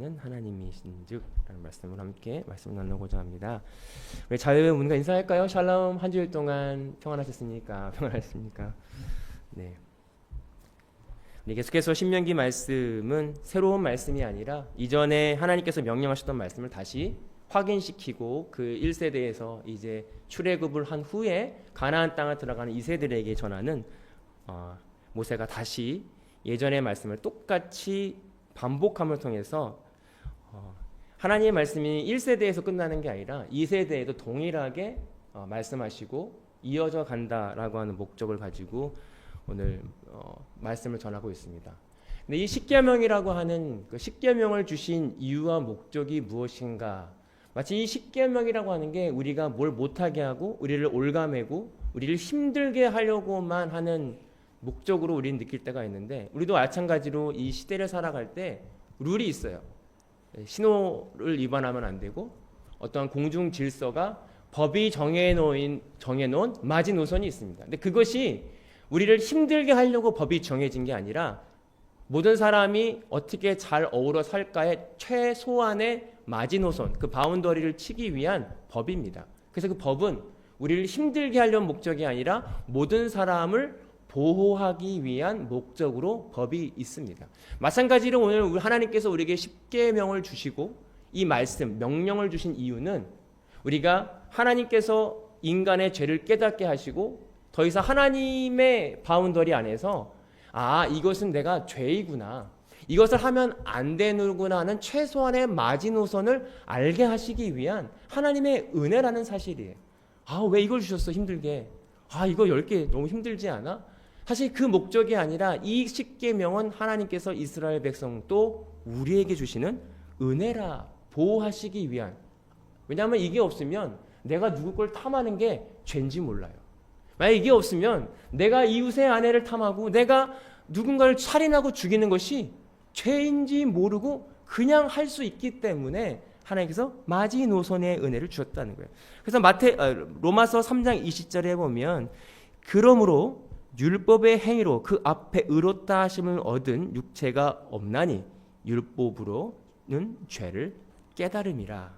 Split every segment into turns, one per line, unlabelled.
하나님이신즉 라는 말씀을 함께 말씀 나누고자 합니다. 우리 자유의 문과 인사할까요? 샬롬. 한 주일 동안 평안하셨습니까? 평안하셨습니까? 네. 우리 계속해서 신명기 말씀은 새로운 말씀이 아니라 이전에 하나님께서 명령하셨던 말씀을 다시 확인시키고 그 1세대에서 이제 출애굽을 한 후에 가나안 땅에 들어가는 2세들에게 전하는 모세가 다시 예전의 말씀을 똑같이 반복함을 통해서 하나님의 말씀이 1세대에서 끝나는 게 아니라 2세대에도 동일하게 말씀하시고 이어져 간다라고 하는 목적을 가지고 오늘 말씀을 전하고 있습니다. 근데 이 십계명이라고 하는 그 십계명을 주신 이유와 목적이 무엇인가? 마치 이 십계명이라고 하는 게 우리가 뭘 못하게 하고 우리를 올가매고 우리를 힘들게 하려고만 하는 목적으로 우리는 느낄 때가 있는데, 우리도 마찬가지로 이 시대를 살아갈 때 룰이 있어요. 신호를 위반하면 안 되고 어떠한 공중 질서가 법이 정해놓은 마지노선이 있습니다. 근데 그것이 우리를 힘들게 하려고 법이 정해진 게 아니라 모든 사람이 어떻게 잘 어우러 살까의 최소한의 마지노선, 그 바운더리를 치기 위한 법입니다. 그래서 그 법은 우리를 힘들게 하려는 목적이 아니라 모든 사람을 보호하기 위한 목적으로 법이 있습니다. 마찬가지로 오늘 하나님께서 우리에게 십계명을 주시고 이 말씀, 명령을 주신 이유는 우리가 하나님께서 인간의 죄를 깨닫게 하시고 더 이상 하나님의 바운더리 안에서 이것은 내가 죄이구나, 이것을 하면 안 되는구나 하는 최소한의 마지노선을 알게 하시기 위한 하나님의 은혜라는 사실이에요. 왜 이걸 주셨어, 힘들게. 이거 10개 너무 힘들지 않아? 사실 그 목적이 아니라 이 십계명은 하나님께서 이스라엘 백성 또 우리에게 주시는 은혜라, 보호하시기 위한. 왜냐하면 이게 없으면 내가 누구 걸 탐하는 게 죄인지 몰라요. 만약 이게 없으면 내가 이웃의 아내를 탐하고 내가 누군가를 살인하고 죽이는 것이 죄인지 모르고 그냥 할 수 있기 때문에 하나님께서 마지노선의 은혜를 주셨다는 거예요. 그래서 로마서 3장 20절에 보면 그러므로 율법의 행위로 그 앞에 의롭다 하심을 얻은 육체가 없나니 율법으로는 죄를 깨달음이라.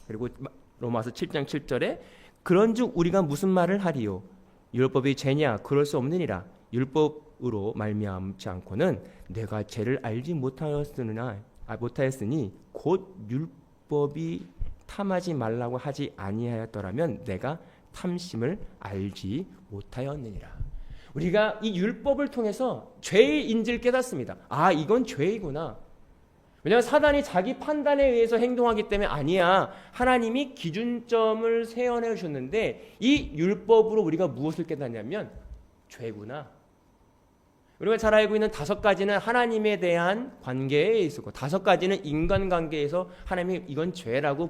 그리고 로마서 7장 7절에 그런즉 우리가 무슨 말을 하리요? 율법이 죄냐? 그럴 수 없느니라. 율법으로 말미암지 않고는 내가 죄를 알지 못하였으니 곧 율법이 탐하지 말라고 하지 아니하였더라면 내가 탐심을 알지 못하였느니라. 우리가 이 율법을 통해서 죄의 인지를 깨닫습니다. 이건 죄이구나. 왜냐하면 사단이 자기 판단에 의해서 행동하기 때문에 아니야. 하나님이 기준점을 세워내 주셨는데 이 율법으로 우리가 무엇을 깨닫냐면 죄구나. 우리가 잘 알고 있는 5가지는 하나님에 대한 관계에 있었고 5가지는 인간관계에서 하나님이 이건 죄라고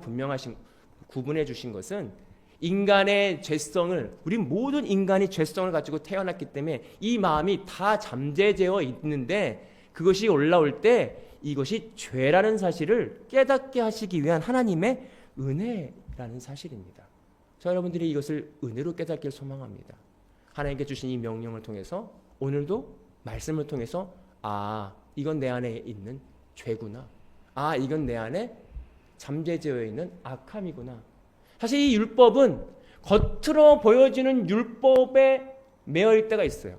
구분해 주신 것은 인간의 죄성을, 우리 모든 인간이 죄성을 가지고 태어났기 때문에 이 마음이 다 잠재되어 있는데 그것이 올라올 때 이것이 죄라는 사실을 깨닫게 하시기 위한 하나님의 은혜라는 사실입니다. 여러분들이 이것을 은혜로 깨닫길 소망합니다. 하나님께 주신 이 명령을 통해서 오늘도 말씀을 통해서 이건 내 안에 있는 죄구나. 이건 내 안에 잠재되어 있는 악함이구나. 사실 이 율법은 겉으로 보여지는 율법에 매여일 때가 있어요.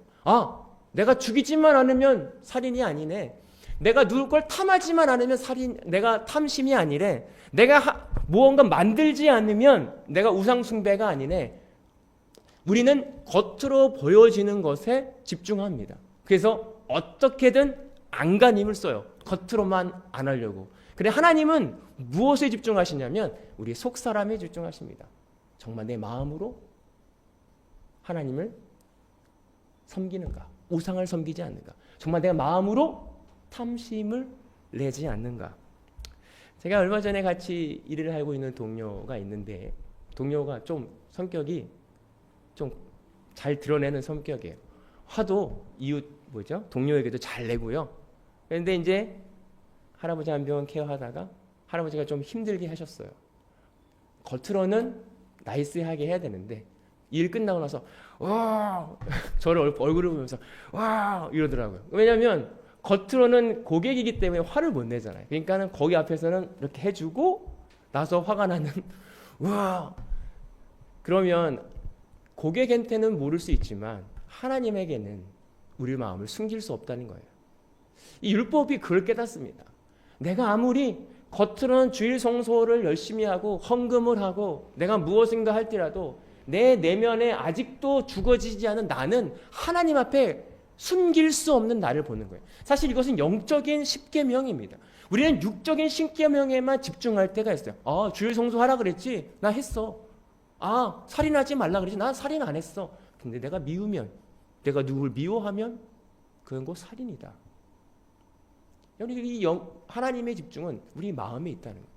내가 죽이지만 않으면 살인이 아니네. 내가 누굴 걸 탐하지만 않으면 내가 탐심이 아니래. 내가 무언가 만들지 않으면 내가 우상숭배가 아니네. 우리는 겉으로 보여지는 것에 집중합니다. 그래서 어떻게든 안간힘을 써요. 겉으로만 안 하려고. 그래, 하나님은 무엇에 집중하시냐면 우리 속사람에 집중하십니다. 정말 내 마음으로 하나님을 섬기는가? 우상을 섬기지 않는가? 정말 내가 마음으로 탐심을 내지 않는가? 제가 얼마 전에 같이 일을 하고 있는 동료가 있는데 동료가 좀 성격이 좀 잘 드러내는 성격이에요. 화도 동료에게도 잘 내고요. 그런데 이제 할아버지 한 병원 케어하다가 할아버지가 좀 힘들게 하셨어요. 겉으로는 나이스하게 해야 되는데 일 끝나고 나서 저를 얼굴을 보면서 이러더라고요. 왜냐하면 겉으로는 고객이기 때문에 화를 못 내잖아요. 그러니까는 거기 앞에서는 이렇게 해주고 나서 화가 나는 우와. 그러면 고객한테는 모를 수 있지만 하나님에게는 우리 마음을 숨길 수 없다는 거예요. 이 율법이 그걸 깨닫습니다. 내가 아무리 겉으로는 주일 성소를 열심히 하고 헌금을 하고 내가 무엇인가 할지라도 내 내면에 아직도 죽어지지 않은 나는 하나님 앞에 숨길 수 없는 나를 보는 거예요. 사실 이것은 영적인 십계명입니다. 우리는 육적인 십계명에만 집중할 때가 있어요. 주일 성소하라 그랬지? 나 했어. 살인하지 말라 그랬지? 나 살인 안 했어. 근데 내가 미우면, 내가 누굴 미워하면 그건 곧 살인이다. 이 하나님의 집중은 우리 마음에 있다는 거예요.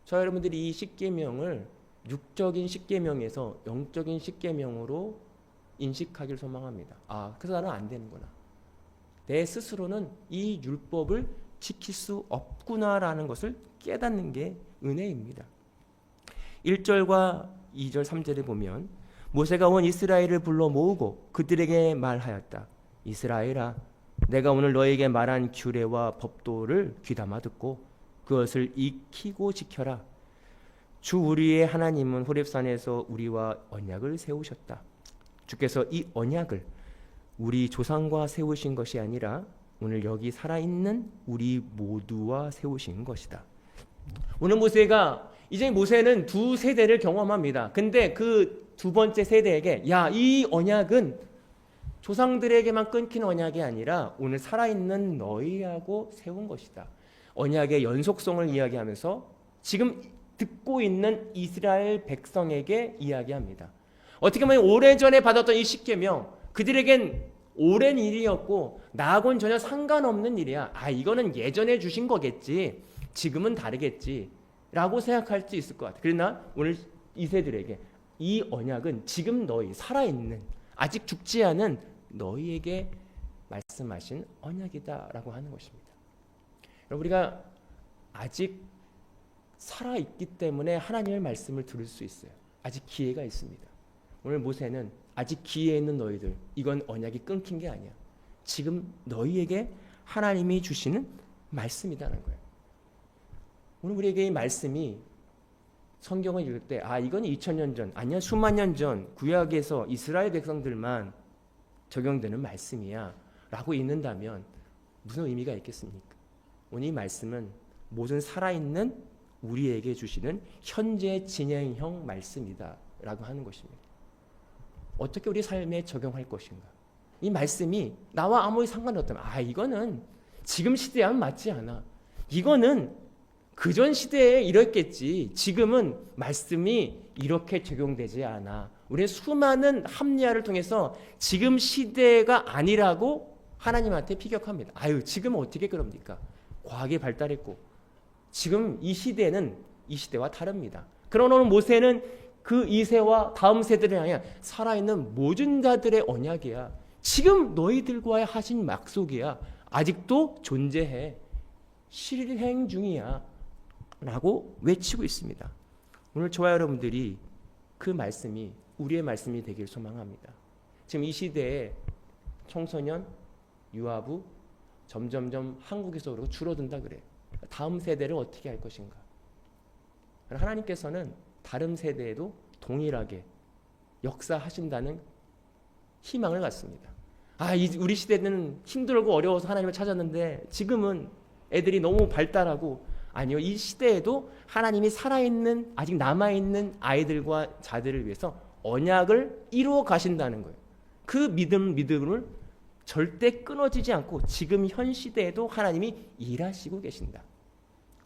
저 여러분들이 이 십계명을 육적인 십계명에서 영적인 십계명으로 인식하기를 소망합니다. 그래서 나는 안 되는구나. 내 스스로는 이 율법을 지킬 수 없구나라는 것을 깨닫는 게 은혜입니다. 1절과 2절 3절에 보면 모세가 온 이스라엘을 불러 모으고 그들에게 말하였다. 이스라엘아, 내가 오늘 너에게 말한 규례와 법도를 귀담아 듣고 그것을 익히고 지켜라. 주 우리의 하나님은 호렙산에서 우리와 언약을 세우셨다. 주께서 이 언약을 우리 조상과 세우신 것이 아니라 오늘 여기 살아있는 우리 모두와 세우신 것이다. 오늘 모세는 두 세대를 경험합니다. 근데 그 두 번째 세대에게 이 언약은 조상들에게만 끊긴 언약이 아니라 오늘 살아있는 너희하고 세운 것이다. 언약의 연속성을 이야기하면서 지금 듣고 있는 이스라엘 백성에게 이야기합니다. 어떻게 보면 오래전에 받았던 이 십계명, 그들에겐 오랜 일이었고 나하고는 전혀 상관없는 일이야. 이거는 예전에 주신 거겠지. 지금은 다르겠지. 라고 생각할 수 있을 것 같아. 그러나 오늘 이 세들에게 이 언약은 지금 너희 살아있는 아직 죽지 않은 너희에게 말씀하신 언약이다라고 하는 것입니다. 우리가 아직 살아있기 때문에 하나님의 말씀을 들을 수 있어요. 아직 기회가 있습니다. 오늘 모세는 아직 기회에 있는 너희들, 이건 언약이 끊긴 게 아니야. 지금 너희에게 하나님이 주시는 말씀이라는 거예요. 오늘 우리에게 이 말씀이 성경을 읽을 때 이건 2000년 전, 아니야 수만 년 전 구약에서 이스라엘 백성들만 적용되는 말씀이야 라고 읽는다면 무슨 의미가 있겠습니까? 오늘 이 말씀은 모든 살아있는 우리에게 주시는 현재 진행형 말씀이다 라고 하는 것입니다. 어떻게 우리 삶에 적용할 것인가? 이 말씀이 나와 아무리 상관없다면 이거는 지금 시대와는 맞지 않아. 이거는 그전 시대에 이랬겠지. 지금은 말씀이 이렇게 적용되지 않아. 우리는 수많은 합리화를 통해서 지금 시대가 아니라고 하나님한테 피격합니다. 지금은 어떻게 그럽니까? 과학이 발달했고 지금 이 시대는 이 시대와 다릅니다. 그러나 오늘 모세는 그 이 세와 다음 세대를 향해 살아있는 모든 자들의 언약이야. 지금 너희들과의 하신 약속이야. 아직도 존재해. 실행 중이야. 라고 외치고 있습니다. 오늘 저와 여러분들이 그 말씀이 우리의 말씀이 되길 소망합니다. 지금 이 시대에 청소년, 유아부 점점점 한국에서 그러고 줄어든다 그래. 다음 세대를 어떻게 할 것인가? 하나님께서는 다른 세대에도 동일하게 역사하신다는 희망을 갖습니다. 우리 시대는 힘들고 어려워서 하나님을 찾았는데 지금은 애들이 너무 발달하고 아니요, 이 시대에도 하나님이 살아있는 아직 남아있는 아이들과 자들을 위해서 언약을 이루어 가신다는 거예요. 그 믿음을 절대 끊어지지 않고 지금 현 시대에도 하나님이 일하시고 계신다.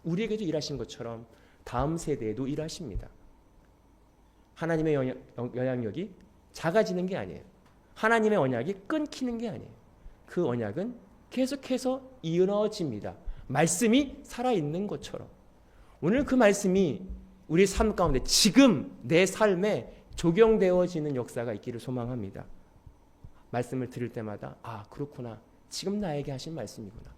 우리에게도 일하신 것처럼 다음 세대에도 일하십니다. 하나님의 영향력이 작아지는 게 아니에요. 하나님의 언약이 끊기는 게 아니에요. 그 언약은 계속해서 이어집니다. 말씀이 살아있는 것처럼. 오늘 그 말씀이 우리 삶 가운데 지금 내 삶에 적용되어지는 역사가 있기를 소망합니다. 말씀을 들을 때마다 그렇구나. 지금 나에게 하신 말씀이구나.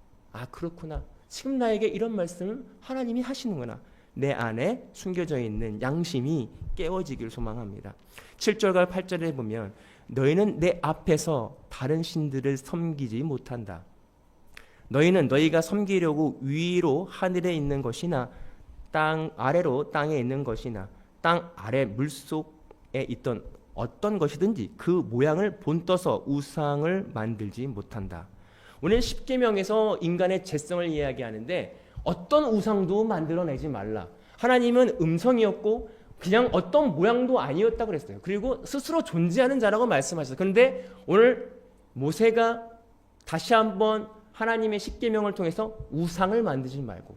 그렇구나. 지금 나에게 이런 말씀을 하나님이 하시는구나. 내 안에 숨겨져 있는 양심이 깨워지기를 소망합니다. 7절과 8절에 보면 너희는 내 앞에서 다른 신들을 섬기지 못한다. 너희는 너희가 섬기려고 위로 하늘에 있는 것이나 땅 아래로 땅에 있는 것이나 땅 아래 물속에 있던 어떤 것이든지 그 모양을 본떠서 우상을 만들지 못한다. 오늘 십계명에서 인간의 죄성을 이야기하는데 어떤 우상도 만들어내지 말라. 하나님은 음성이었고 그냥 어떤 모양도 아니었다고 그랬어요. 그리고 스스로 존재하는 자라고 말씀하셨어요. 그런데 오늘 모세가 다시 한번 하나님의 십계명을 통해서 우상을 만들지 말고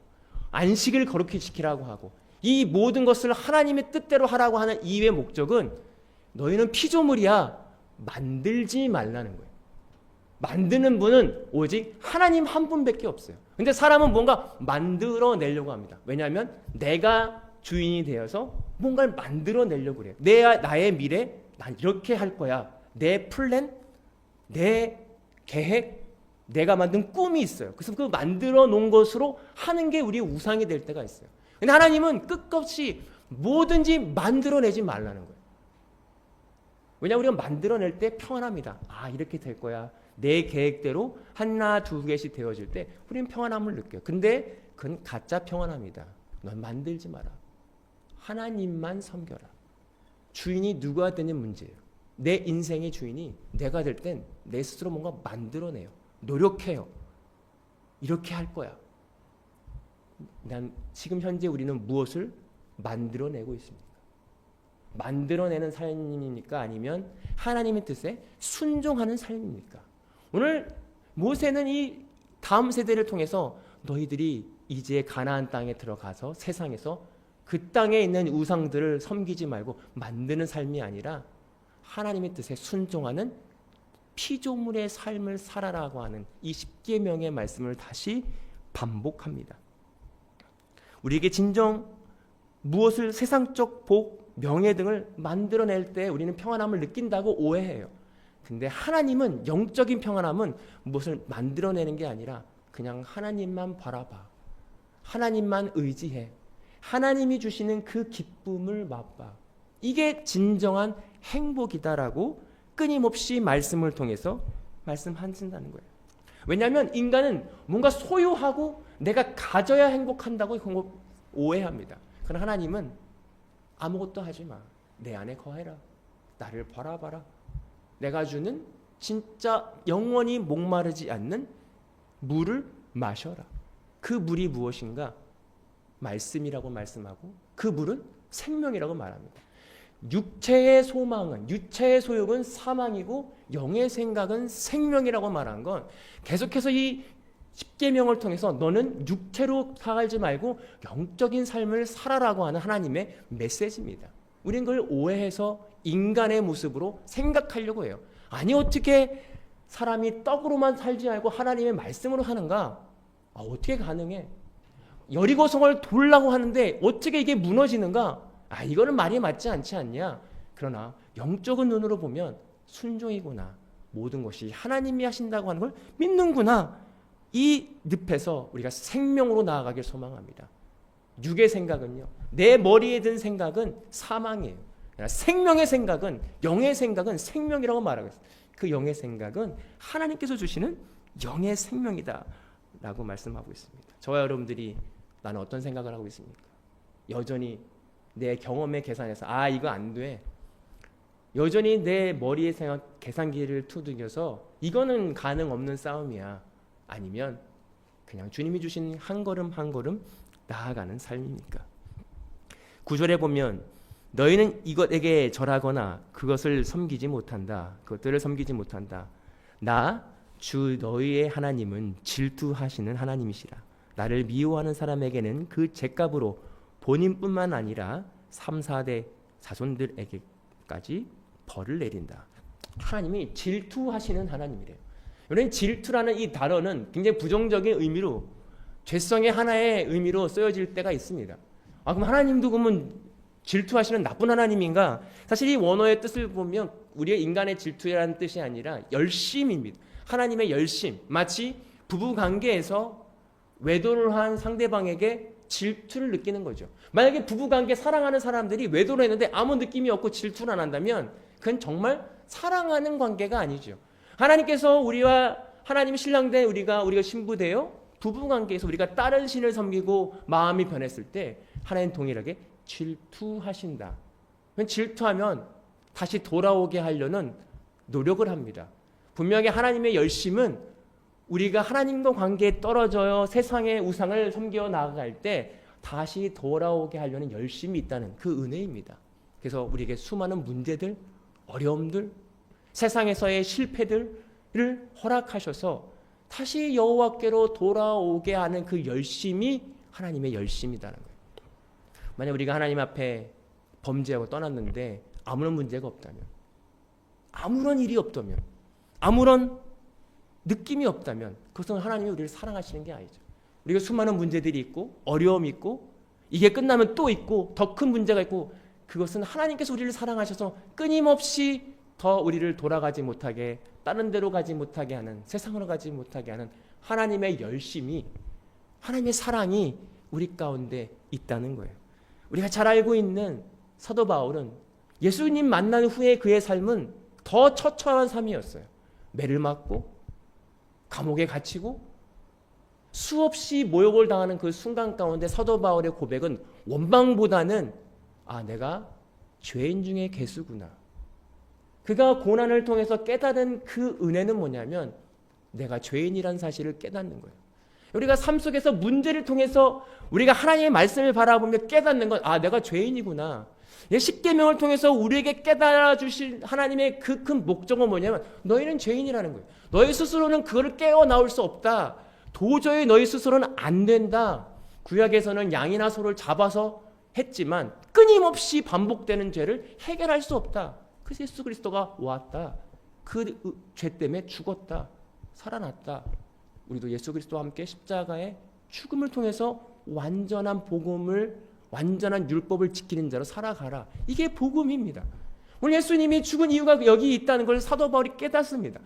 안식을 거룩히 지키라고 하고 이 모든 것을 하나님의 뜻대로 하라고 하는 이유의 목적은 너희는 피조물이야 만들지 말라는 거예요. 만드는 분은 오직 하나님 한 분밖에 없어요. 근데 사람은 뭔가 만들어내려고 합니다. 왜냐하면 내가 주인이 되어서 뭔가를 만들어내려고 그래요. 나의 미래, 난 이렇게 할 거야. 내 플랜, 내 계획, 내가 만든 꿈이 있어요. 그래서 그 만들어 놓은 것으로 하는 게 우리의 우상이 될 때가 있어요. 근데 하나님은 끝없이 뭐든지 만들어내지 말라는 거예요. 왜냐하면 우리가 만들어낼 때 평안합니다. 아, 이렇게 될 거야. 내 계획대로 하나 두 개씩 되어질 때 우리는 평안함을 느껴요. 근데 그건 가짜 평안합니다. 넌 만들지 마라. 하나님만 섬겨라. 주인이 누가 되는 문제예요. 내 인생의 주인이 내가 될 땐 내 스스로 뭔가 만들어내요. 노력해요. 이렇게 할 거야. 난 지금 현재 우리는 무엇을 만들어내고 있습니까? 만들어내는 삶입니까? 아니면 하나님의 뜻에 순종하는 삶입니까? 오늘 모세는 이 다음 세대를 통해서 너희들이 이제 가나안 땅에 들어가서 세상에서 그 땅에 있는 우상들을 섬기지 말고 만드는 삶이 아니라 하나님의 뜻에 순종하는 피조물의 삶을 살아라고 하는 이 십계명의 말씀을 다시 반복합니다. 우리에게 진정 무엇을 세상적 복, 명예 등을 만들어낼 때 우리는 평안함을 느낀다고 오해해요. 근데 하나님은 영적인 평안함은 무엇을 만들어내는 게 아니라 그냥 하나님만 바라봐. 하나님만 의지해. 하나님이 주시는 그 기쁨을 맛봐. 이게 진정한 행복이다라고 끊임없이 말씀을 통해서 말씀하신다는 거예요. 왜냐하면 인간은 뭔가 소유하고 내가 가져야 행복한다고 그런 거 오해합니다. 그러나 하나님은 아무것도 하지 마. 내 안에 거해라. 나를 바라봐라. 내가 주는 진짜 영원히 목마르지 않는 물을 마셔라. 그 물이 무엇인가? 말씀이라고 말씀하고 그 물은 생명이라고 말합니다. 육체의 소망은, 육체의 소욕은 사망이고 영의 생각은 생명이라고 말한 건 계속해서 이 십계명을 통해서 너는 육체로 살지 말고 영적인 삶을 살아라고 하는 하나님의 메시지입니다. 우리는 그걸 오해해서 인간의 모습으로 생각하려고 해요. 아니 어떻게 사람이 떡으로만 살지 말고 하나님의 말씀으로 사는가? 어떻게 가능해? 여리고성을 돌라고 하는데 어떻게 이게 무너지는가? 이거는 말이 맞지 않지 않냐? 그러나 영적인 눈으로 보면 순종이구나. 모든 것이 하나님이 하신다고 하는 걸 믿는구나. 이 늪에서 우리가 생명으로 나아가길 소망합니다. 육의 생각은요. 내 머리에 든 생각은 사망이에요. 생명의 생각은, 영의 생각은 생명이라고 말하고 있어요. 그 영의 생각은 하나님께서 주시는 영의 생명이다 라고 말씀하고 있습니다. 저와 여러분들이 나는 어떤 생각을 하고 있습니까? 여전히 내 경험의 계산에서 이거 안 돼. 여전히 내 머리의 생각 계산기를 투둥여서 이거는 가능 없는 싸움이야. 아니면 그냥 주님이 주신 한 걸음 한 걸음 나아가는 삶입니까? 9절에 보면 너희는 이것에게 절하거나 그것을 섬기지 못한다. 그것들을 섬기지 못한다. 나 주 너희의 하나님은 질투하시는 하나님이시라. 나를 미워하는 사람에게는 그 죗값으로 본인뿐만 아니라 3, 4대 자손들에게까지 벌을 내린다. 하나님이 질투하시는 하나님이래요. 여러분 질투라는 이 단어는 굉장히 부정적인 의미로 죄성의 하나의 의미로 쓰여질 때가 있습니다. 그럼 하나님도 그러면 질투하시는 나쁜 하나님인가? 사실 이 원어의 뜻을 보면 우리의 인간의 질투라는 뜻이 아니라 열심입니다. 하나님의 열심. 마치 부부관계에서 외도를 한 상대방에게 질투를 느끼는 거죠. 만약에 부부관계 사랑하는 사람들이 외도를 했는데 아무 느낌이 없고 질투를 안 한다면 그건 정말 사랑하는 관계가 아니죠. 하나님께서 우리와 하나님 신랑 된 우리가 신부되어 부부관계에서 우리가 다른 신을 섬기고 마음이 변했을 때 하나님 동일하게 질투하신다. 질투하면 다시 돌아오게 하려는 노력을 합니다. 분명히 하나님의 열심은 우리가 하나님과 관계에 떨어져요 세상의 우상을 섬겨 나아갈 때 다시 돌아오게 하려는 열심이 있다는 그 은혜입니다. 그래서 우리에게 수많은 문제들, 어려움들, 세상에서의 실패들을 허락하셔서 다시 여호와께로 돌아오게 하는 그 열심이 하나님의 열심이라는 거예요. 만약 우리가 하나님 앞에 범죄하고 떠났는데 아무런 문제가 없다면, 아무런 일이 없다면, 아무런 느낌이 없다면 그것은 하나님이 우리를 사랑하시는 게 아니죠. 우리가 수많은 문제들이 있고 어려움이 있고 이게 끝나면 또 있고 더 큰 문제가 있고 그것은 하나님께서 우리를 사랑하셔서 끊임없이 더 우리를 돌아가지 못하게 다른 데로 가지 못하게 하는 세상으로 가지 못하게 하는 하나님의 열심이 하나님의 사랑이 우리 가운데 있다는 거예요. 우리가 잘 알고 있는 사도 바울은 예수님 만난 후에 그의 삶은 더 처참한 삶이었어요. 매를 맞고 감옥에 갇히고 수없이 모욕을 당하는 그 순간 가운데 사도 바울의 고백은 원망보다는 내가 죄인 중에 괴수구나. 그가 고난을 통해서 깨달은 그 은혜는 뭐냐면 내가 죄인이란 사실을 깨닫는 거예요. 우리가 삶 속에서 문제를 통해서 우리가 하나님의 말씀을 바라보며 깨닫는 건 내가 죄인이구나. 십계명을 통해서 우리에게 깨달아 주실 하나님의 그 큰 목적은 뭐냐면 너희는 죄인이라는 거예요. 너희 스스로는 그거를 깨어 나올 수 없다. 도저히 너희 스스로는 안 된다. 구약에서는 양이나 소를 잡아서 했지만 끊임없이 반복되는 죄를 해결할 수 없다. 그래서 예수 그리스도가 왔다. 그 죄 때문에 죽었다. 살아났다. 우리도 예수 그리스도와 함께 십자가의 죽음을 통해서 완전한 복음을, 완전한 율법을 지키는 자로 살아가라. 이게 복음입니다. 오늘 예수님이 죽은 이유가 여기 있다는 걸 사도 바울이 깨닫습니다.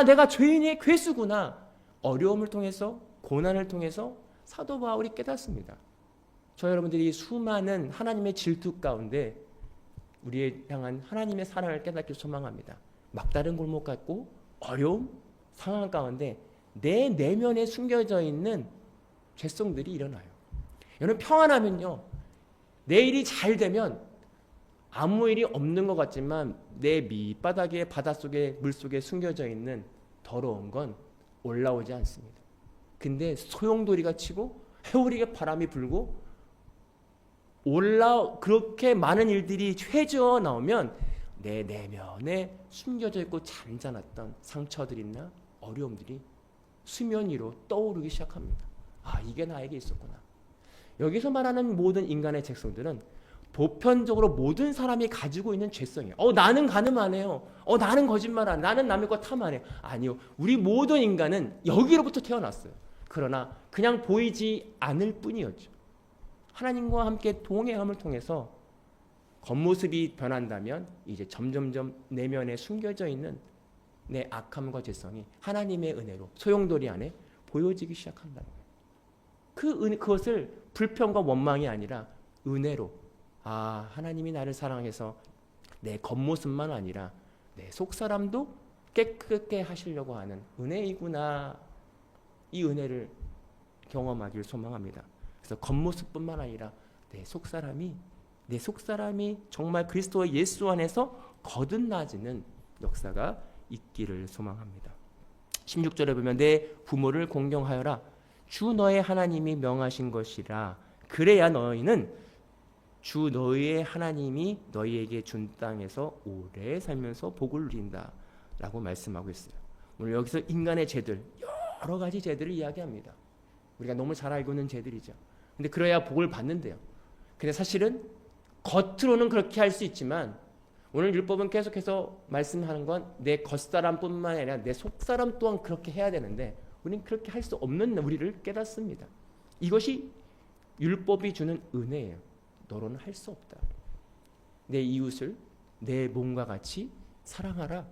내가 죄인의 괴수구나. 어려움을 통해서, 고난을 통해서 사도 바울이 깨닫습니다. 저 여러분들이 수많은 하나님의 질투 가운데 우리에 향한 하나님의 사랑을 깨닫길 소망합니다. 막다른 골목 같고 어려움 상황 가운데 내 내면에 숨겨져 있는 죄성들이 일어나요. 여러분 평안하면요, 내일이 잘 되면 아무 일이 없는 것 같지만 내 밑바닥에 바닷속에 물속에 숨겨져 있는 더러운 건 올라오지 않습니다. 근데 소용돌이가 치고 해오리게 바람이 불고 그렇게 많은 일들이 회저어 나오면 내 내면에 숨겨져 있고 잠자놨던 상처들이나 어려움들이 수면 위로 떠오르기 시작합니다. 이게 나에게 있었구나. 여기서 말하는 모든 인간의 죄성들은 보편적으로 모든 사람이 가지고 있는 죄성이에요. 나는 간음 안 해요. 나는 거짓말 안 해요. 나는 남의 거 탐 안 해요. 아니요. 우리 모든 인간은 여기로부터 태어났어요. 그러나 그냥 보이지 않을 뿐이었죠. 하나님과 함께 동행함을 통해서 겉모습이 변한다면 이제 점점점 내면에 숨겨져 있는 내 악함과 죄성이 하나님의 은혜로 소용돌이 안에 보여지기 시작한다는 거예요. 그것을 불평과 원망이 아니라 은혜로 하나님이 나를 사랑해서 내 겉모습만 아니라 내 속사람도 깨끗게 하시려고 하는 은혜이구나. 이 은혜를 경험하길 소망합니다. 그래서 겉모습뿐만 아니라 내 속사람이 정말 그리스도의 예수 안에서 거듭나지는 역사가 있기를 소망합니다. 16절에 보면 내 부모를 공경하여라. 주 너의 하나님이 명하신 것이라. 그래야 너희는 주 너희의 하나님이 너희에게 준 땅에서 오래 살면서 복을 누린다 라고 말씀하고 있어요. 오늘 여기서 인간의 죄들, 여러 가지 죄들을 이야기합니다. 우리가 너무 잘 알고 있는 죄들이죠. 근데 그래야 복을 받는데요. 근데 사실은 겉으로는 그렇게 할 수 있지만 오늘 율법은 계속해서 말씀하는 건 내 겉사람뿐만 아니라 내 속사람 또한 그렇게 해야 되는데 우리는 그렇게 할 수 없는 우리를 깨닫습니다. 이것이 율법이 주는 은혜예요. 너로는 할 수 없다. 내 이웃을 내 몸과 같이 사랑하라.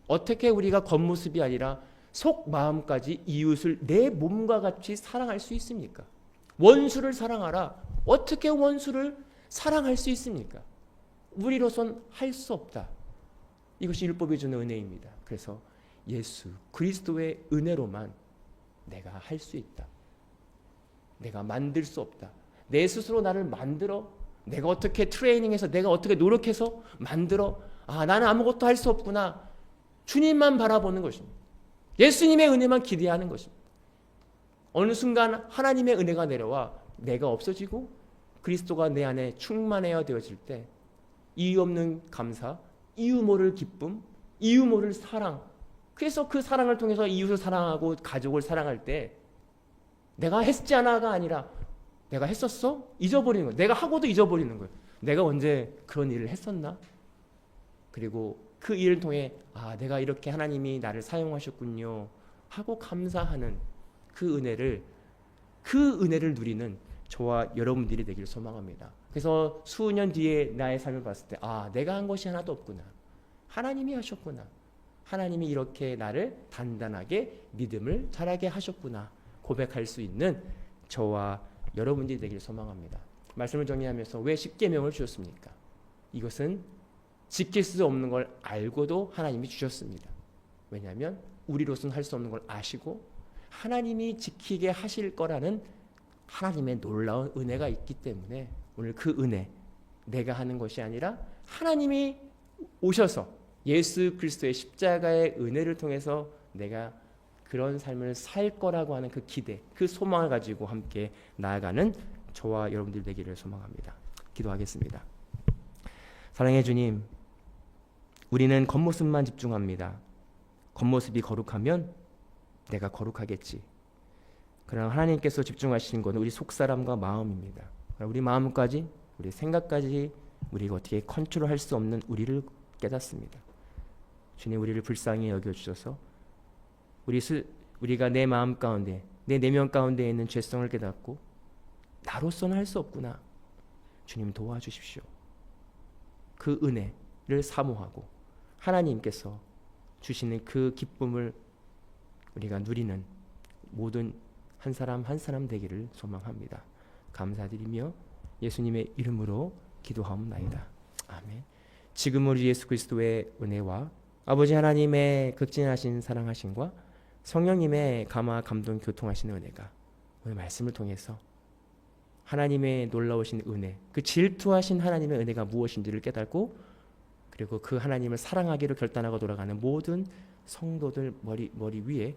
어떻게 우리가 겉모습이 아니라 속 마음까지 이웃을 내 몸과 같이 사랑할 수 있습니까? 원수를 사랑하라. 어떻게 원수를 사랑할 수 있습니까? 우리로선 할 수 없다. 이것이 율법이 주는 은혜입니다. 그래서 예수 그리스도의 은혜로만 내가 할 수 있다. 내가 만들 수 없다. 내 스스로 나를 만들어, 내가 어떻게 트레이닝해서, 내가 어떻게 노력해서 만들어, 나는 아무것도 할 수 없구나. 주님만 바라보는 것입니다. 예수님의 은혜만 기대하는 것입니다. 어느 순간 하나님의 은혜가 내려와 내가 없어지고 그리스도가 내 안에 충만해야 되어질 때 이유 없는 감사, 이유 모를 기쁨, 이유 모를 사랑, 그래서 그 사랑을 통해서 이웃을 사랑하고 가족을 사랑할 때 내가 했지 않아가 아니라 내가 했었어? 잊어버리는 거예요. 내가 하고도 잊어버리는 거예요. 내가 언제 그런 일을 했었나? 그리고 그 일을 통해 내가 이렇게 하나님이 나를 사용하셨군요 하고 감사하는 그 은혜를 누리는 저와 여러분들이 되기를 소망합니다. 그래서 수년 뒤에 나의 삶을 봤을 때 내가 한 것이 하나도 없구나. 하나님이 하셨구나. 하나님이 이렇게 나를 단단하게 믿음을 자라게 하셨구나 고백할 수 있는 저와 여러분들이 되기를 소망합니다. 말씀을 정리하면서 왜 십계명을 주셨습니까? 이것은 지킬 수 없는 걸 알고도 하나님이 주셨습니다. 왜냐하면 우리로서는 할 수 없는 걸 아시고 하나님이 지키게 하실 거라는 하나님의 놀라운 은혜가 있기 때문에 오늘 그 은혜, 내가 하는 것이 아니라 하나님이 오셔서 예수 그리스도의 십자가의 은혜를 통해서 내가 그런 삶을 살 거라고 하는 그 기대, 그 소망을 가지고 함께 나아가는 저와 여러분들 되기를 소망합니다. 기도하겠습니다. 사랑의 주님, 우리는 겉모습만 집중합니다. 겉모습이 거룩하면 내가 거룩하겠지. 그러나 하나님께서 집중하시는 것은 우리 속사람과 마음입니다. 우리 마음까지, 우리 생각까지 우리가 어떻게 컨트롤할 수 없는 우리를 깨닫습니다. 주님, 우리를 불쌍히 여겨주셔서 우리가 내 마음 가운데, 내 내면 가운데 있는 죄성을 깨닫고 나로서는 할 수 없구나. 주님 도와주십시오. 그 은혜를 사모하고 하나님께서 주시는 그 기쁨을 우리가 누리는 모든 한 사람 한 사람 되기를 소망합니다. 감사드리며 예수님의 이름으로 기도하옵나이다. 아멘. 지금 우리 예수 그리스도의 은혜와 아버지 하나님의 극진하신 사랑하심과 성령님의 감화 감동 교통하시는 은혜가 오늘 말씀을 통해서 하나님의 놀라우신 은혜, 그 질투하신 하나님의 은혜가 무엇인지를 깨닫고 그리고 그 하나님을 사랑하기로 결단하고 돌아가는 모든 성도들 머리 위에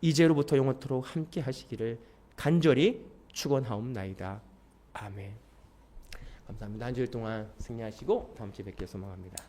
이제로부터 영원토록 함께 하시기를 간절히 축원하옵나이다. 아멘. 감사합니다. 한 주일 동안 승리하시고 다음 주에 뵙기를 소망합니다.